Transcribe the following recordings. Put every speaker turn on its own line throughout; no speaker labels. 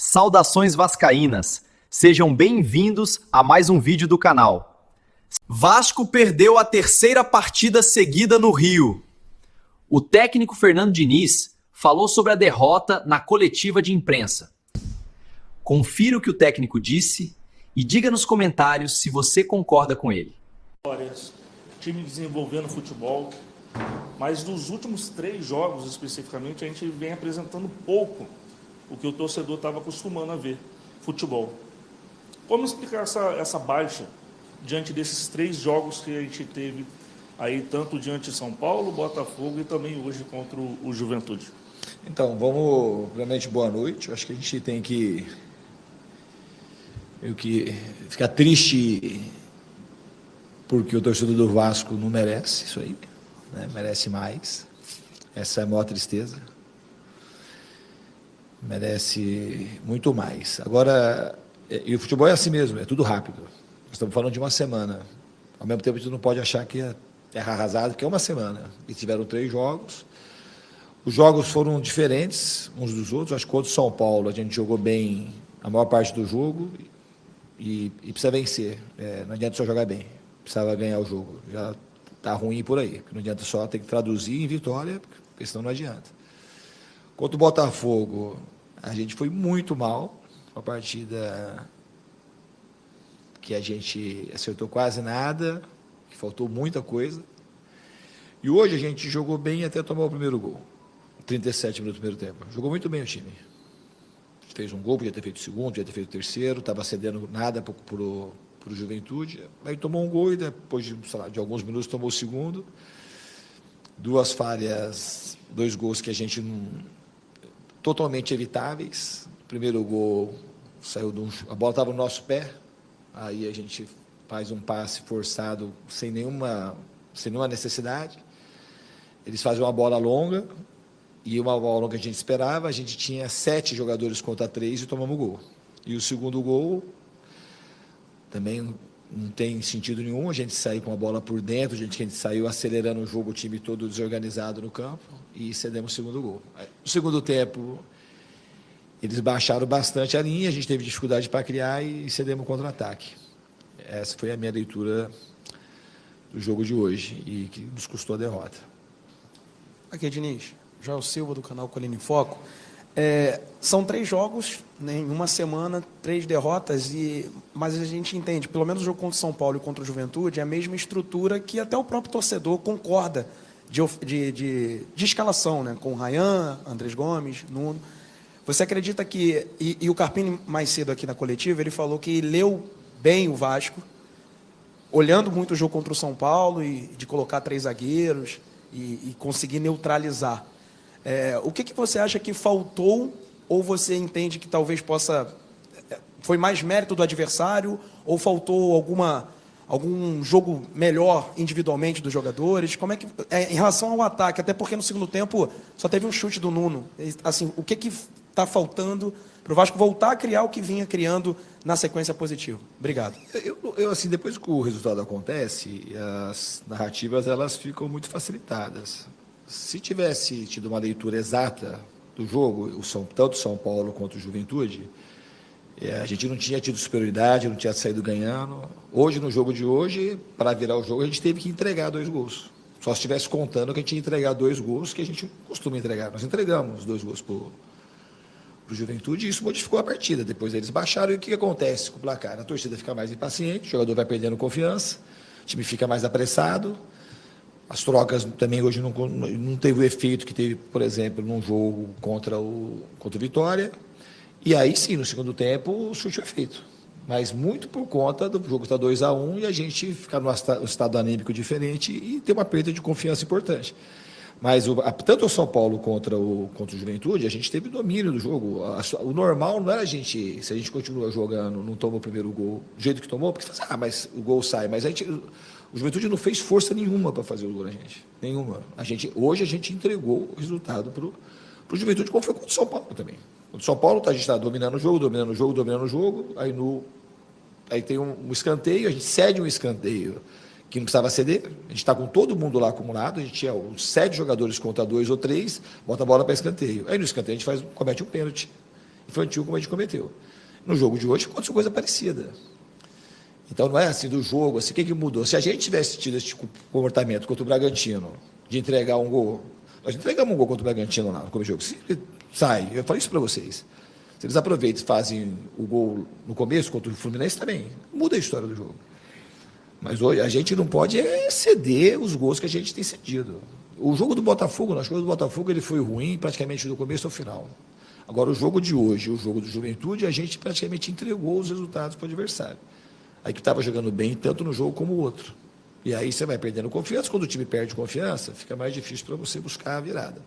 Saudações vascaínas! Sejam bem-vindos a mais um vídeo do canal. Vasco perdeu a terceira partida seguida no Rio. O técnico Fernando Diniz falou sobre a derrota na coletiva de imprensa. Confira o que o técnico disse e diga nos comentários se você concorda com ele.
Time desenvolvendo futebol, mas nos últimos 3 jogos especificamente a gente vem apresentando pouco o que o torcedor estava acostumando a ver, futebol. Como explicar essa baixa diante desses 3 jogos que a gente teve aí, tanto diante de São Paulo, Botafogo e também hoje contra o Juventude?
Então, vamos, primeiramente, boa noite. Eu acho que a gente tem que ficar triste porque o torcedor do Vasco não merece isso aí, né? Merece mais. Essa é a maior tristeza. Merece muito mais. Agora, e o futebol é assim mesmo, é tudo rápido. Nós estamos falando de uma semana. Ao mesmo tempo, a gente não pode achar que é terra arrasada, porque é uma semana. E tiveram 3 jogos. Os jogos foram diferentes uns dos outros. Acho que contra o São Paulo a gente jogou bem a maior parte do jogo e precisa vencer. Não adianta só jogar bem. Precisava ganhar o jogo. Já está ruim por aí. Não adianta só ter que traduzir em vitória, porque senão não adianta. Contra o Botafogo, a gente foi muito mal. Uma partida que a gente acertou quase nada, que faltou muita coisa. E hoje a gente jogou bem até tomar o primeiro gol. 37 minutos do primeiro tempo. Jogou muito bem o time. Fez um gol, podia ter feito o segundo, podia ter feito o terceiro, estava cedendo nada para o Juventude. Aí tomou um gol e depois de alguns minutos tomou o segundo. 2 falhas, 2 gols que a gente não... totalmente evitáveis. O primeiro gol saiu a bola estava no nosso pé, aí a gente faz um passe forçado sem nenhuma necessidade. Eles fazem uma bola longa, e uma bola longa que a gente esperava, a gente tinha 7 jogadores contra 3 e tomamos o gol. E o segundo gol também não tem sentido nenhum, a gente saiu com a bola por dentro, a gente saiu acelerando o jogo, o time todo desorganizado no campo, e cedemos o segundo gol. No segundo tempo, eles baixaram bastante a linha, a gente teve dificuldade para criar e cedemos o contra-ataque. Essa foi a minha leitura do jogo de hoje, e que nos custou a derrota.
Aqui, Diniz, Joel Silva, do canal Colina em Foco. São 3 jogos, né, em uma semana, 3 derrotas, mas a gente entende, pelo menos o jogo contra o São Paulo e contra o Juventude, é a mesma estrutura que até o próprio torcedor concorda de escalação, né, com o Ryan, Andrés Gomes, Nuno. Você acredita que, e o Carpini mais cedo aqui na coletiva, ele falou que leu bem o Vasco, olhando muito o jogo contra o São Paulo e de colocar 3 zagueiros e conseguir neutralizar. O que você acha que faltou, ou você entende que talvez foi mais mérito do adversário, ou faltou algum jogo melhor individualmente dos jogadores? Como é que, em relação ao ataque, até porque no segundo tempo só teve um chute do Nuno, assim, o que está faltando para o Vasco voltar a criar o que vinha criando na sequência positiva? Obrigado.
Eu assim, depois que o resultado acontece, as narrativas elas ficam muito facilitadas. Se tivesse tido uma leitura exata do jogo, tanto São Paulo quanto o Juventude, a gente não tinha tido superioridade, não tinha saído ganhando. Hoje, no jogo de hoje, para virar o jogo, a gente teve que entregar 2 gols. Só se estivesse contando que a gente ia entregar 2 gols, que a gente costuma entregar. Nós entregamos 2 gols para o Juventude, e isso modificou a partida. Depois eles baixaram, e o que acontece com o placar? A torcida fica mais impaciente, o jogador vai perdendo confiança, o time fica mais apressado. As trocas também hoje não teve o efeito que teve, por exemplo, num jogo contra o Vitória. E aí sim, no segundo tempo, o chute foi feito. Mas muito por conta do jogo estar 2-1 e a gente ficar num estado anímico diferente e ter uma perda de confiança importante. Mas tanto o São Paulo contra o Juventude, a gente teve domínio do jogo. O normal não era se a gente continua jogando, não toma o primeiro gol do jeito que tomou, porque você fala, mas o gol sai. Mas o Juventude não fez força nenhuma para fazer o gol na gente. Nenhuma. Hoje a gente entregou o resultado para o Juventude, como foi contra o São Paulo também. Contra o São Paulo, a gente está dominando o jogo, aí tem um escanteio, a gente cede um escanteio que não precisava ceder, a gente está com todo mundo lá acumulado, a gente tinha 7 jogadores contra 2 ou 3, bota a bola para escanteio. Aí no escanteio a gente comete um pênalti. infantil como a gente cometeu. No jogo de hoje aconteceu coisa parecida. Então não é assim do jogo, assim, o que mudou? Se a gente tivesse tido esse comportamento contra o Bragantino, de entregar um gol, nós entregamos um gol contra o Bragantino lá no começo do jogo, se sai, eu falei isso para vocês, se eles aproveitam e fazem o gol no começo contra o Fluminense também, muda a história do jogo. Mas hoje a gente não pode ceder os gols que a gente tem cedido. O jogo do Botafogo, ele foi ruim praticamente do começo ao final. Agora, o jogo de hoje, o jogo do Juventude, a gente praticamente entregou os resultados para o adversário. A equipe estava jogando bem, tanto no jogo como o outro. E aí você vai perdendo confiança. Quando o time perde confiança, fica mais difícil para você buscar a virada.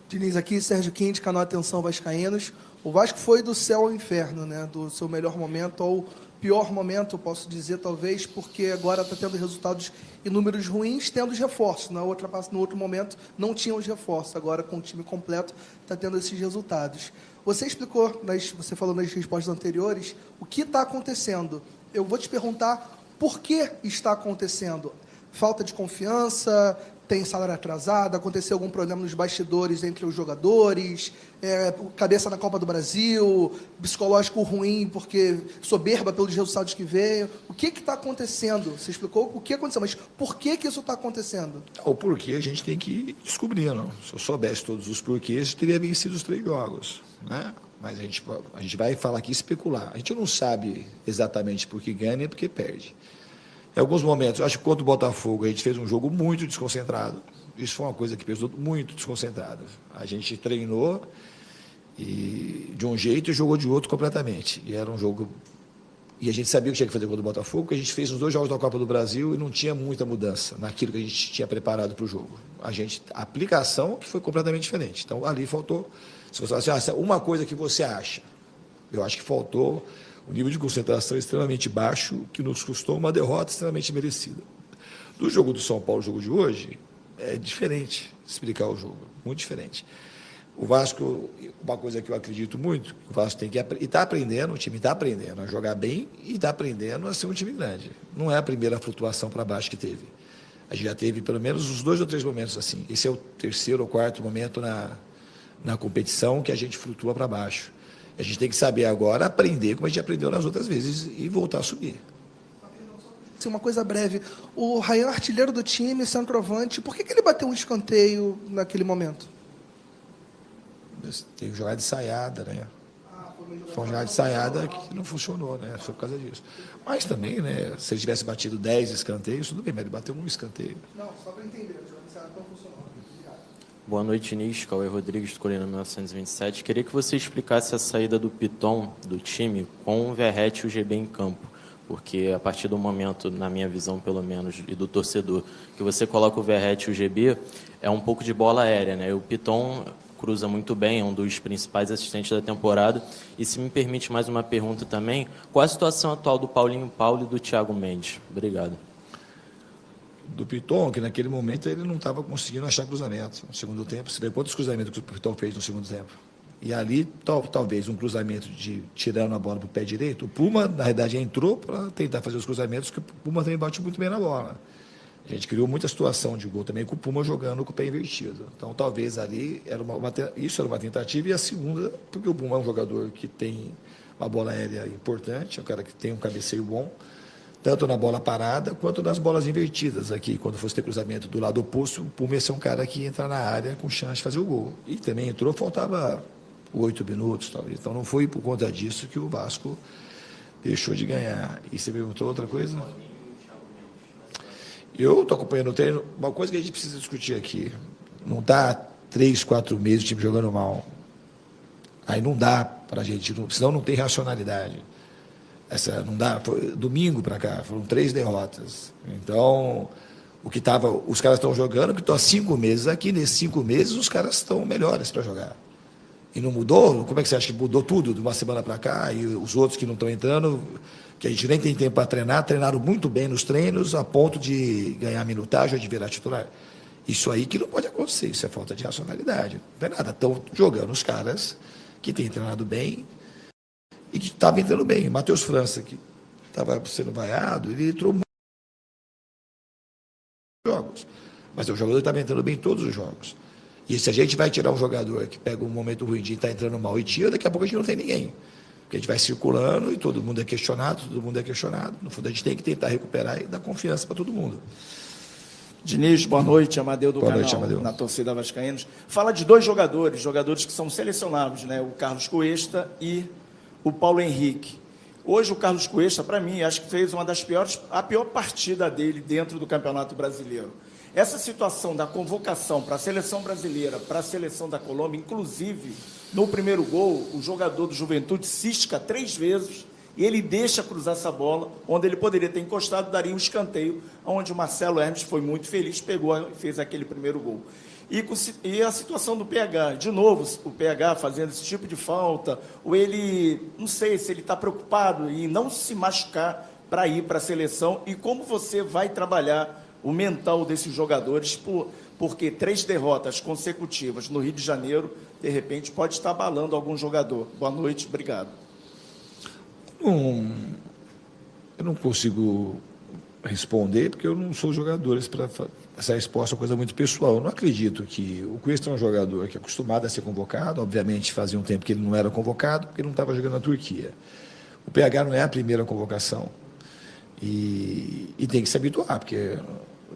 Diniz, aqui, Sérgio Quinte, canal Atenção Vascaínos. O Vasco foi do céu ao inferno, né? Do seu melhor momento ao pior momento, eu posso dizer, talvez, porque agora está tendo resultados e números ruins, tendo os reforços. No outro momento, não tinha os reforços. Agora, com o time completo, está tendo esses resultados. Você explicou, você falou nas respostas anteriores, o que está acontecendo. Eu vou te perguntar por que está acontecendo. Falta de confiança, tem salário atrasado, aconteceu algum problema nos bastidores entre os jogadores, cabeça na Copa do Brasil, psicológico ruim, porque soberba pelos resultados que veio. O que está acontecendo? Você explicou o que aconteceu, mas por que isso está acontecendo?
O porquê a gente tem que ir descobrindo. Se eu soubesse todos os porquês, teria vencido os 3 jogos, né? Mas a gente vai falar aqui especular. A gente não sabe exatamente por que ganha nem por que perde. Em alguns momentos, acho que contra o Botafogo, a gente fez um jogo muito desconcentrado. Isso foi uma coisa que pesou muito desconcentrado. A gente treinou de um jeito e jogou de outro completamente. E era um jogo... E a gente sabia o que tinha que fazer contra o Botafogo, porque a gente fez os 2 jogos da Copa do Brasil e não tinha muita mudança naquilo que a gente tinha preparado para o jogo. A aplicação que foi completamente diferente. Então, ali faltou... Se você falar assim, uma coisa que você acha, eu acho que faltou um nível de concentração extremamente baixo, que nos custou uma derrota extremamente merecida. Do jogo do São Paulo, o jogo de hoje, é diferente explicar o jogo, muito diferente. O Vasco, uma coisa que eu acredito muito, o Vasco tem que aprender, e está aprendendo, o time está aprendendo a jogar bem e está aprendendo a ser um time grande. Não é a primeira flutuação para baixo que teve. A gente já teve pelo menos uns 2 ou 3 momentos assim. Esse é o 3º ou 4º momento na competição que a gente flutua para baixo. A gente tem que saber agora aprender como a gente aprendeu nas outras vezes e voltar a subir.
Uma coisa breve. O Ryan, artilheiro do time, centroavante, por que ele bateu um escanteio naquele momento?
Teve jogada ensaiada, né? Foi uma jogada ensaiada que não funcionou, né? Foi por causa disso. Mas também, né? Se ele tivesse batido 10 escanteios, tudo bem, mas ele bateu um escanteio.
Não, só para entender, a jogada ensaiada não funcionou.
Boa noite, Nis. Cauê Rodrigues, do Colina 1927. Queria que você explicasse a saída do Piton do time com o Verratti e o GB em campo. Porque a partir do momento, na minha visão pelo menos, e do torcedor, que você coloca o Verratti e o GB, é um pouco de bola aérea, né? O Piton cruza muito bem, é um dos principais assistentes da temporada. E se me permite mais uma pergunta também, qual a situação atual do Paulinho Paulo e do Thiago Mendes? Obrigado.
Do Piton, que naquele momento ele não estava conseguindo achar cruzamento no segundo tempo. Você vê quantos cruzamentos que o Piton fez no segundo tempo. E ali, talvez, um cruzamento de tirando a bola para o pé direito. O Puma, na realidade, entrou para tentar fazer os cruzamentos, que o Puma também bate muito bem na bola. A gente criou muita situação de gol também com o Puma jogando com o pé invertido. Então, talvez ali, isso era uma tentativa. E a segunda, porque o Puma é um jogador que tem uma bola aérea importante, é um cara que tem um cabeceio bom, tanto na bola parada quanto nas bolas invertidas. Aqui, quando fosse ter cruzamento do lado oposto, o Puma ia ser um cara que entra na área com chance de fazer o gol. E também entrou, faltava 8 minutos, talvez. Então não foi por conta disso que o Vasco deixou de ganhar. E você perguntou outra coisa? Eu estou acompanhando o treino. Uma coisa que a gente precisa discutir aqui, não está 3, 4 meses o time jogando mal. Aí não dá para a gente, senão não tem racionalidade. Não dá, foi domingo para cá, foram 3 derrotas. Então, os caras estão jogando, que estão há 5 meses aqui, nesses 5 meses os caras estão melhores para jogar. E não mudou? Como é que você acha que mudou tudo de uma semana para cá? E os outros que não estão entrando, que a gente nem tem tempo para treinar, treinaram muito bem nos treinos, a ponto de ganhar minutagem ou de virar titular. Isso aí que não pode acontecer, isso é falta de racionalidade. Não é nada, estão jogando os caras que têm treinado bem e que estava entrando bem. Matheus França, que estava sendo vaiado, ele entrou muitos jogos. Mas o jogador estava entrando bem em todos os jogos. E se a gente vai tirar um jogador que pega um momento ruim de estar entrando mal e tira, daqui a pouco a gente não tem ninguém. Porque a gente vai circulando e todo mundo é questionado, todo mundo é questionado. No fundo, a gente tem que tentar recuperar e dar confiança para todo mundo.
Diniz, boa noite, Amadeu do
Boa
canal,
noite, Amadeu.
na torcida vascaínos. Fala de dois jogadores que são selecionados, né? O Carlos Cuesta e o Paulo Henrique. Hoje o Carlos Cuesta, para mim, acho que fez a pior partida dele dentro do Campeonato Brasileiro. Essa situação da convocação para a seleção brasileira, para a seleção da Colômbia, inclusive, no primeiro gol, o jogador do Juventude cisca 3 vezes e ele deixa cruzar essa bola, onde ele poderia ter encostado, daria um escanteio, onde o Marcelo Hermes foi muito feliz, pegou e fez aquele primeiro gol. E a situação do PH, de novo, o PH fazendo esse tipo de falta, ou ele, não sei se ele está preocupado em não se machucar para ir para a seleção, e como você vai trabalhar o mental desses jogadores, porque 3 derrotas consecutivas no Rio de Janeiro, de repente, pode estar abalando algum jogador. Boa noite, obrigado.
Eu não consigo responder, porque eu não sou jogador. Essa resposta é uma coisa muito pessoal. Eu não acredito que o Cuesta é um jogador que é acostumado a ser convocado. Obviamente, fazia um tempo que ele não era convocado, porque ele não estava jogando na Turquia. O PH não é a primeira convocação. E tem que se habituar, porque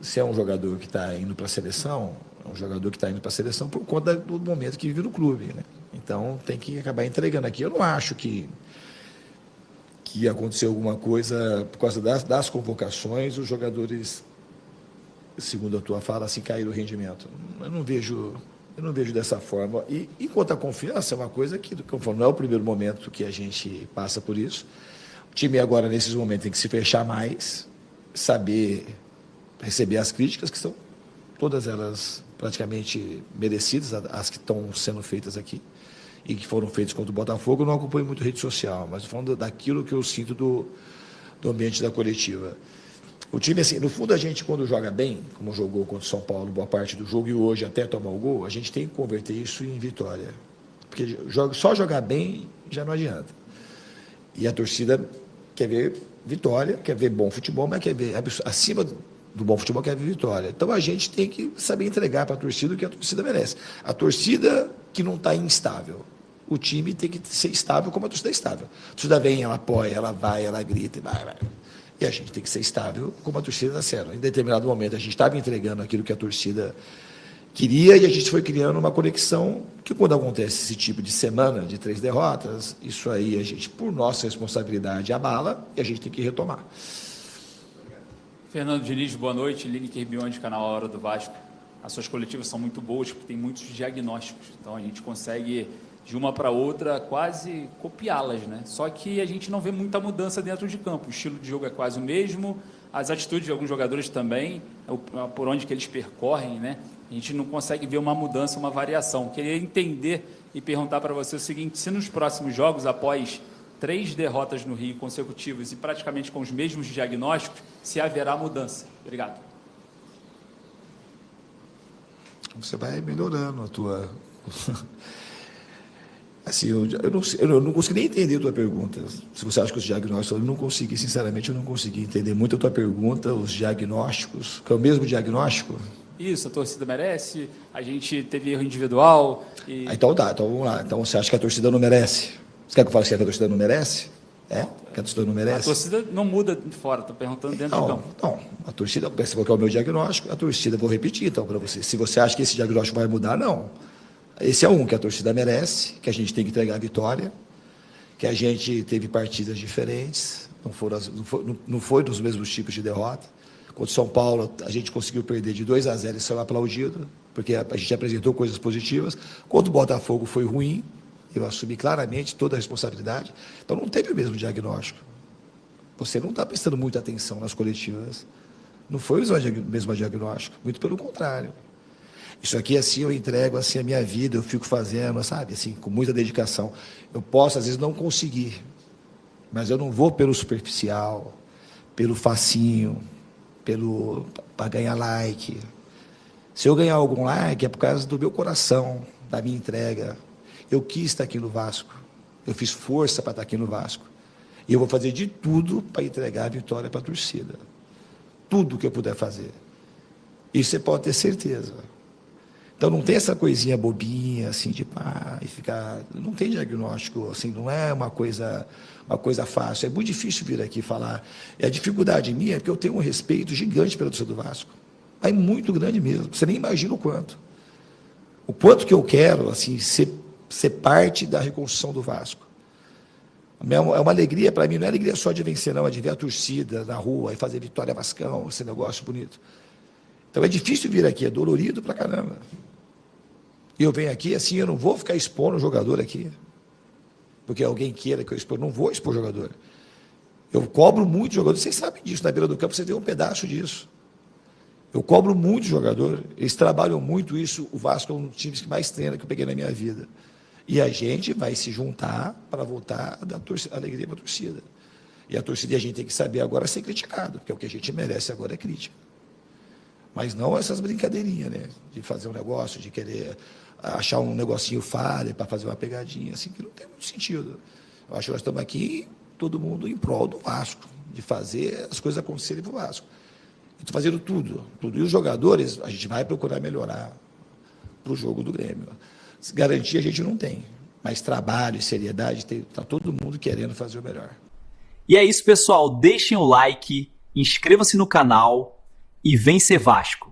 se é um jogador que está indo para a seleção, é um jogador que está indo para a seleção por conta do momento que vive no clube, né? Então, tem que acabar entregando aqui. Eu não acho que aconteceu alguma coisa por causa das convocações, os jogadores, segundo a tua fala, assim, caíram o rendimento. Eu não vejo dessa forma. E enquanto a confiança é uma coisa que, como eu falo, não é o primeiro momento que a gente passa por isso. O time agora, nesses momentos, tem que se fechar mais, saber receber as críticas, que são todas elas praticamente merecidas, as que estão sendo feitas aqui, e que foram feitas contra o Botafogo. Eu não acompanho muito rede social, mas falando daquilo que eu sinto do ambiente da coletiva. O time, assim, no fundo, a gente, quando joga bem, como jogou contra o São Paulo boa parte do jogo, e hoje até tomar o gol, a gente tem que converter isso em vitória. Porque só jogar bem já não adianta. E a torcida quer ver vitória, quer ver bom futebol, mas quer ver, acima do bom futebol, quer ver vitória. Então a gente tem que saber entregar para a torcida o que a torcida merece. A torcida que não está instável. O time tem que ser estável como a torcida é estável. A torcida vem, ela apoia, ela vai, ela grita, e vai. E a gente tem que ser estável como a torcida está sendo. Em determinado momento a gente estava entregando aquilo que a torcida queria, e a gente foi criando uma conexão que, quando acontece esse tipo de semana de 3 derrotas, isso aí a gente, por nossa responsabilidade, abala, e a gente tem que retomar.
Fernando Diniz, boa noite. Lineker Bionde, canal A Hora do Vasco. As suas coletivas são muito boas, porque tem muitos diagnósticos. Então, a gente consegue, de uma para outra, quase copiá-las, né? Só que a gente não vê muita mudança dentro de campo. O estilo de jogo é quase o mesmo, as atitudes de alguns jogadores também, por onde que eles percorrem, né? A gente não consegue ver uma mudança, uma variação. Queria entender e perguntar para você o seguinte: se nos próximos jogos, após 3 derrotas no Rio consecutivas e praticamente com os mesmos diagnósticos, se haverá mudança. Obrigado.
Você vai melhorando a tua... Assim, eu não consegui nem entender a tua pergunta. Se você acha que os diagnósticos... Eu não consegui, sinceramente, eu não consegui entender muito a tua pergunta, os diagnósticos, que é o mesmo diagnóstico?
Isso, a torcida merece, a gente teve erro individual e...
Então tá, então vamos lá. Então você acha que a torcida não merece? Você quer que eu fale que a torcida não merece? É? Que a torcida não merece?
A torcida não muda de fora, estou perguntando dentro de campo.
Não, a torcida, você falou que é o meu diagnóstico, a torcida, vou repetir então para você. Se você acha que esse diagnóstico vai mudar, não. Esse é um que a torcida merece, que a gente tem que entregar a vitória, que a gente teve partidas diferentes, não foi dos mesmos tipos de derrota. Contra o São Paulo, a gente conseguiu perder de 2-0 e saiu aplaudido, porque a gente apresentou coisas positivas. Contra o Botafogo foi ruim, eu assumi claramente toda a responsabilidade. Então não teve o mesmo diagnóstico. Você não está prestando muita atenção nas coletivas. Não foi o mesmo diagnóstico, muito pelo contrário. Isso aqui, assim, eu entrego assim, a minha vida, eu fico fazendo, sabe, assim, com muita dedicação. Eu posso, às vezes, não conseguir, mas eu não vou pelo superficial, pelo facinho, para ganhar like. Se eu ganhar algum like, é por causa do meu coração, da minha entrega. Eu quis estar aqui no Vasco, eu fiz força para estar aqui no Vasco. E eu vou fazer de tudo para entregar a vitória para a torcida. Tudo que eu puder fazer. Isso você pode ter certeza. Então não tem essa coisinha bobinha, assim, de pá, e ficar. Não tem diagnóstico, assim, não é uma coisa fácil. É muito difícil vir aqui falar. E a dificuldade minha é porque eu tenho um respeito gigante pela torcida do Vasco. É muito grande mesmo. Você nem imagina o quanto. O quanto que eu quero, assim, ser parte da reconstrução do Vasco. É uma alegria para mim, não é alegria só de vencer, não, é de ver a torcida na rua e fazer Vitória Vascão, esse negócio bonito. Então é difícil vir aqui, é dolorido pra caramba. E eu venho aqui, assim, eu não vou ficar expondo o jogador aqui, porque alguém queira que eu exponha, não vou expor o jogador. Eu cobro muito jogador, vocês sabem disso, na beira do campo você tem um pedaço disso. Eu cobro muito jogador, eles trabalham muito isso, o Vasco é um dos times que mais treina que eu peguei na minha vida. E a gente vai se juntar para voltar a dar alegria para a torcida. E a torcida, a gente tem que saber agora ser criticado, porque o que a gente merece agora é crítica. Mas não essas brincadeirinhas, né? De fazer um negócio, de querer achar um negocinho falha para fazer uma pegadinha, assim, que não tem muito sentido. Eu acho que nós estamos aqui, todo mundo em prol do Vasco, de fazer as coisas acontecerem para o Vasco. Estou fazendo tudo. E os jogadores, a gente vai procurar melhorar para o jogo do Grêmio. Garantia a gente não tem, mas trabalho e seriedade, está todo mundo querendo fazer o melhor.
E é isso, pessoal. Deixem o like, inscrevam-se no canal e vem ser Vasco!